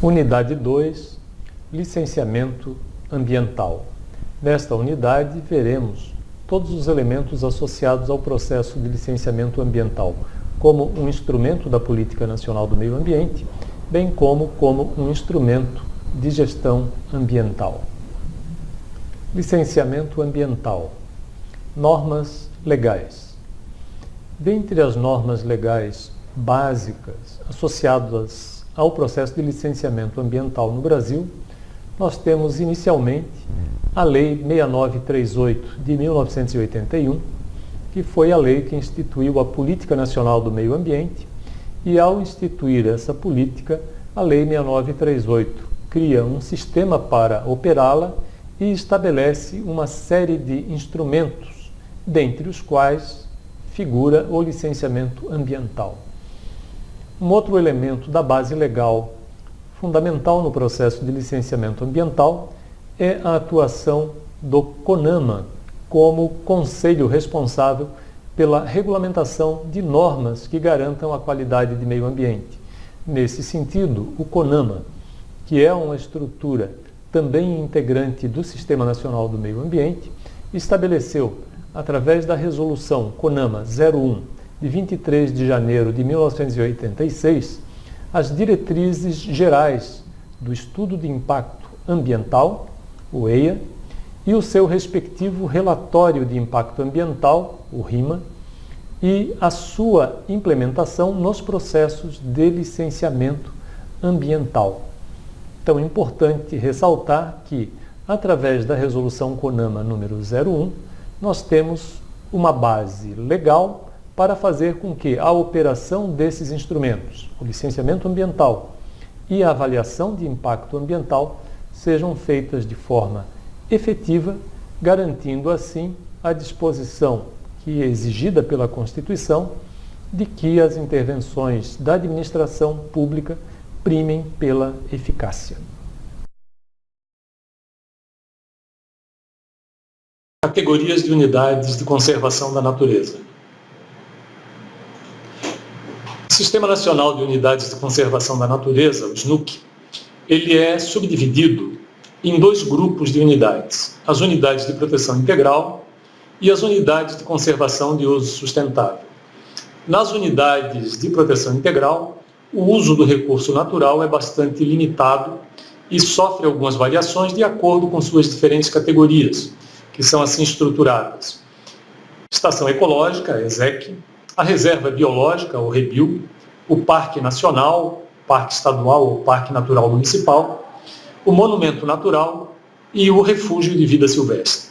Unidade 2, licenciamento ambiental. Nesta unidade, veremos todos os elementos associados ao processo de licenciamento ambiental, como um instrumento da Política Nacional do Meio Ambiente, bem como um instrumento de gestão ambiental. Licenciamento ambiental. Normas legais. Dentre as normas legais básicas associadas ao processo de licenciamento ambiental no Brasil, nós temos inicialmente a Lei 6938 de 1981, que foi a lei que instituiu a Política Nacional do Meio Ambiente, e ao instituir essa política, a Lei 6938 cria um sistema para operá-la e estabelece uma série de instrumentos, dentre os quais figura o licenciamento ambiental. Um outro elemento da base legal fundamental no processo de licenciamento ambiental é a atuação do CONAMA como conselho responsável pela regulamentação de normas que garantam a qualidade de meio ambiente. Nesse sentido, o CONAMA, que é uma estrutura também integrante do Sistema Nacional do Meio Ambiente, estabeleceu, através da Resolução CONAMA 01, de 23 de janeiro de 1986, as diretrizes gerais do Estudo de Impacto Ambiental, o EIA, e o seu respectivo Relatório de Impacto Ambiental, o RIMA, e a sua implementação nos processos de licenciamento ambiental. Então é importante ressaltar que, através da Resolução CONAMA número 01, nós temos uma base legal para fazer com que a operação desses instrumentos, o licenciamento ambiental e a avaliação de impacto ambiental, sejam feitas de forma efetiva, garantindo assim a disposição que é exigida pela Constituição de que as intervenções da administração pública primem pela eficácia. Categorias de unidades de conservação da natureza. O Sistema Nacional de Unidades de Conservação da Natureza, o SNUC, ele é subdividido em dois grupos de unidades: as unidades de proteção integral e as unidades de conservação de uso sustentável. Nas unidades de proteção integral, o uso do recurso natural é bastante limitado e sofre algumas variações de acordo com suas diferentes categorias, que são assim estruturadas: Estação Ecológica, ESEC, a Reserva Biológica, o REBIL, o Parque Nacional, Parque Estadual ou Parque Natural Municipal, o Monumento Natural e o Refúgio de Vida Silvestre.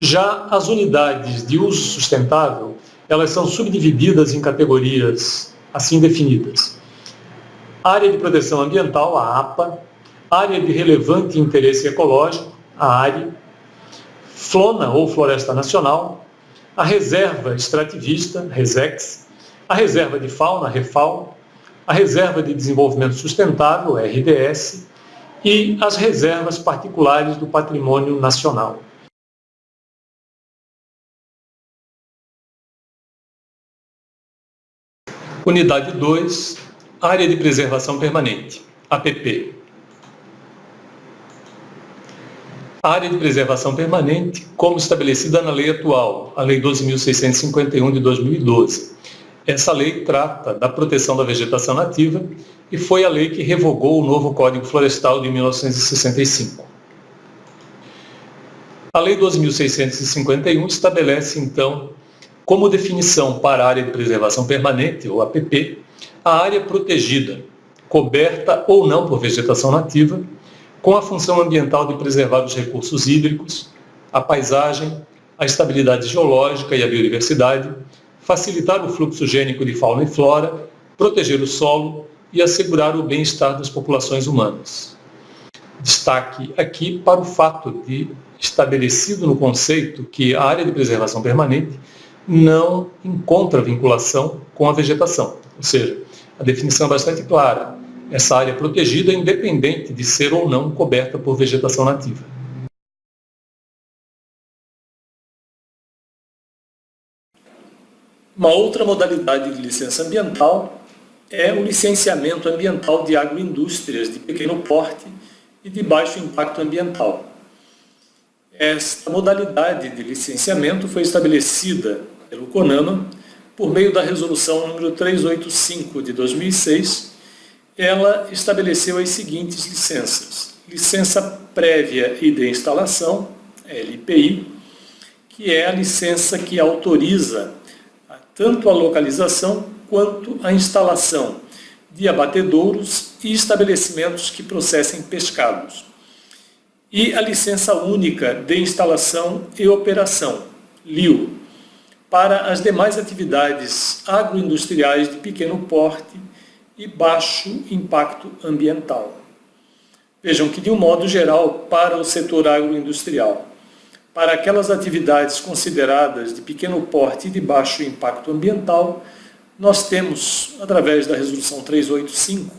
Já as unidades de uso sustentável, elas são subdivididas em categorias assim definidas: Área de Proteção Ambiental, a APA, Área de Relevante Interesse Ecológico, a ARE, FLONA ou Floresta Nacional, a Reserva Extrativista, RESEX, a Reserva de Fauna, REFAO, a Reserva de Desenvolvimento Sustentável, RDS, e as reservas particulares do patrimônio nacional. Unidade 2, Área de Preservação Permanente, APP. A área de preservação permanente, como estabelecida na lei atual, a Lei 12.651 de 2012. Essa lei trata da proteção da vegetação nativa e foi a lei que revogou o novo Código Florestal de 1965. A Lei 12.651 estabelece, então, como definição para a área de preservação permanente, ou APP, a área protegida, coberta ou não por vegetação nativa, com a função ambiental de preservar os recursos hídricos, a paisagem, a estabilidade geológica e a biodiversidade, facilitar o fluxo gênico de fauna e flora, proteger o solo e assegurar o bem-estar das populações humanas. Destaque aqui para o fato de, estabelecido no conceito, que a área de preservação permanente não encontra vinculação com a vegetação, ou seja, a definição é bastante clara. Essa área protegida é independente de ser ou não coberta por vegetação nativa. Uma outra modalidade de licença ambiental é o licenciamento ambiental de agroindústrias de pequeno porte e de baixo impacto ambiental. Esta modalidade de licenciamento foi estabelecida pelo CONAMA por meio da Resolução número 385 de 2006. Ela estabeleceu as seguintes licenças: licença prévia e de instalação, LPI, que é a licença que autoriza tanto a localização quanto a instalação de abatedouros e estabelecimentos que processem pescados. E a licença única de instalação e operação, LIO, para as demais atividades agroindustriais de pequeno porte e baixo impacto ambiental. Vejam que, de um modo geral, para o setor agroindustrial, para aquelas atividades consideradas de pequeno porte e de baixo impacto ambiental, nós temos, através da Resolução 385,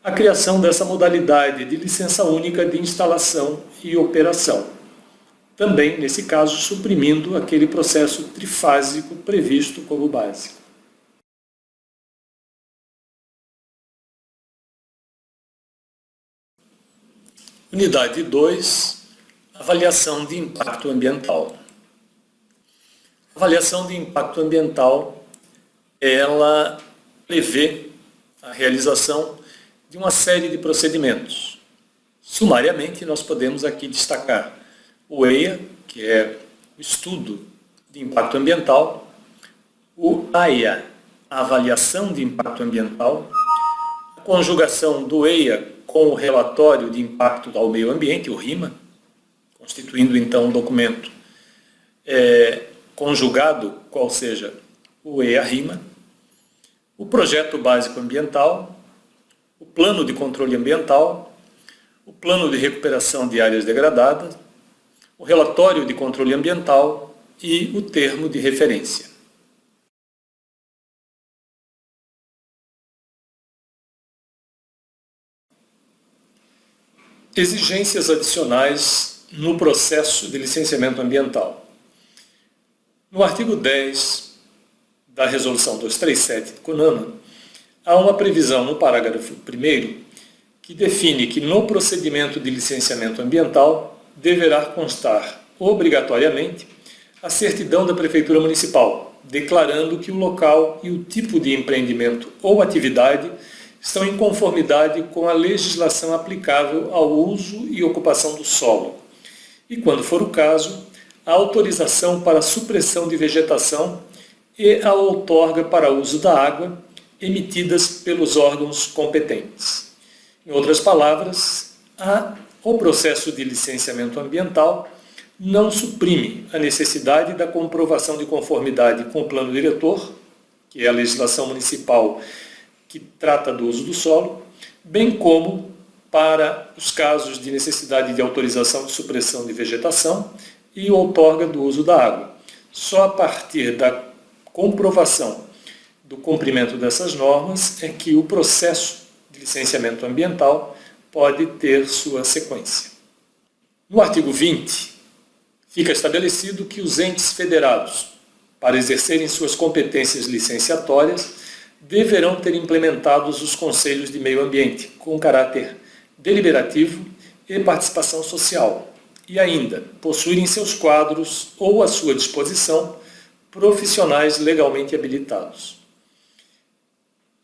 a criação dessa modalidade de licença única de instalação e operação. Também, nesse caso, suprimindo aquele processo trifásico previsto como básico. Unidade 2, avaliação de impacto ambiental. A avaliação de impacto ambiental, ela prevê a realização de uma série de procedimentos. Sumariamente, nós podemos aqui destacar o EIA, que é o estudo de impacto ambiental, o AIA, a avaliação de impacto ambiental, a conjugação do EIA com o relatório de impacto ao meio ambiente, o RIMA, constituindo então um documento conjugado, qual seja o EIA-RIMA, o projeto básico ambiental, o plano de controle ambiental, o plano de recuperação de áreas degradadas, o relatório de controle ambiental e o termo de referência. Exigências adicionais no processo de licenciamento ambiental. No artigo 10 da Resolução 237 do CONAMA, há uma previsão no parágrafo 1º que define que no procedimento de licenciamento ambiental deverá constar obrigatoriamente a certidão da Prefeitura Municipal, declarando que o local e o tipo de empreendimento ou atividade estão em conformidade com a legislação aplicável ao uso e ocupação do solo. E, quando for o caso, a autorização para supressão de vegetação e a outorga para uso da água emitidas pelos órgãos competentes. Em outras palavras, o processo de licenciamento ambiental não suprime a necessidade da comprovação de conformidade com o plano diretor, que é a legislação municipal que trata do uso do solo, bem como para os casos de necessidade de autorização de supressão de vegetação e outorga do uso da água. Só a partir da comprovação do cumprimento dessas normas é que o processo de licenciamento ambiental pode ter sua sequência. No artigo 20, fica estabelecido que os entes federados, para exercerem suas competências licenciatórias, deverão ter implementados os conselhos de meio ambiente, com caráter deliberativo e participação social, e ainda possuírem seus quadros ou à sua disposição profissionais legalmente habilitados.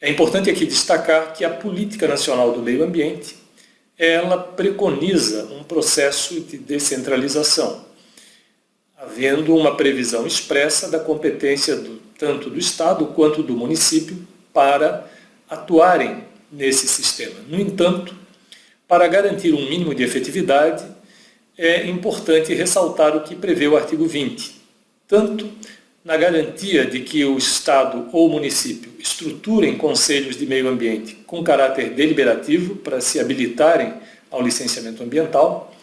É importante aqui destacar que a Política Nacional do Meio Ambiente, ela preconiza um processo de descentralização, havendo uma previsão expressa da competência tanto do Estado quanto do município para atuarem nesse sistema. No entanto, para garantir um mínimo de efetividade, é importante ressaltar o que prevê o artigo 20, tanto na garantia de que o Estado ou o município estruturem conselhos de meio ambiente com caráter deliberativo para se habilitarem ao licenciamento ambiental,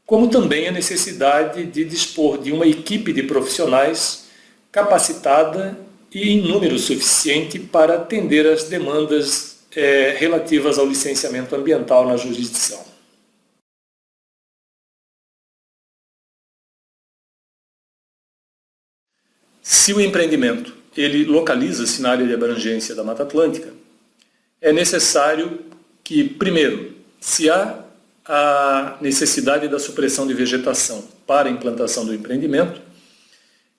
como também a necessidade de dispor de uma equipe de profissionais capacitada e em número suficiente para atender às demandas relativas ao licenciamento ambiental na jurisdição. Se o empreendimento ele localiza-se na área de abrangência da Mata Atlântica, é necessário que, primeiro, se há a necessidade da supressão de vegetação para a implantação do empreendimento,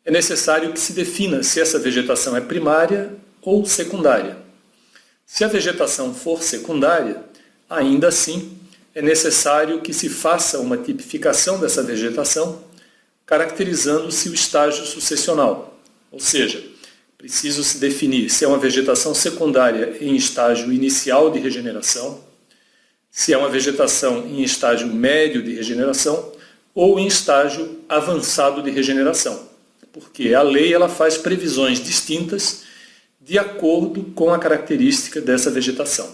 é necessário que se defina se essa vegetação é primária ou secundária. Se a vegetação for secundária, ainda assim é necessário que se faça uma tipificação dessa vegetação, caracterizando-se o estágio sucessional, ou seja, preciso se definir se é uma vegetação secundária em estágio inicial de regeneração, se é uma vegetação em estágio médio de regeneração ou em estágio avançado de regeneração, porque a lei ela faz previsões distintas de acordo com a característica dessa vegetação.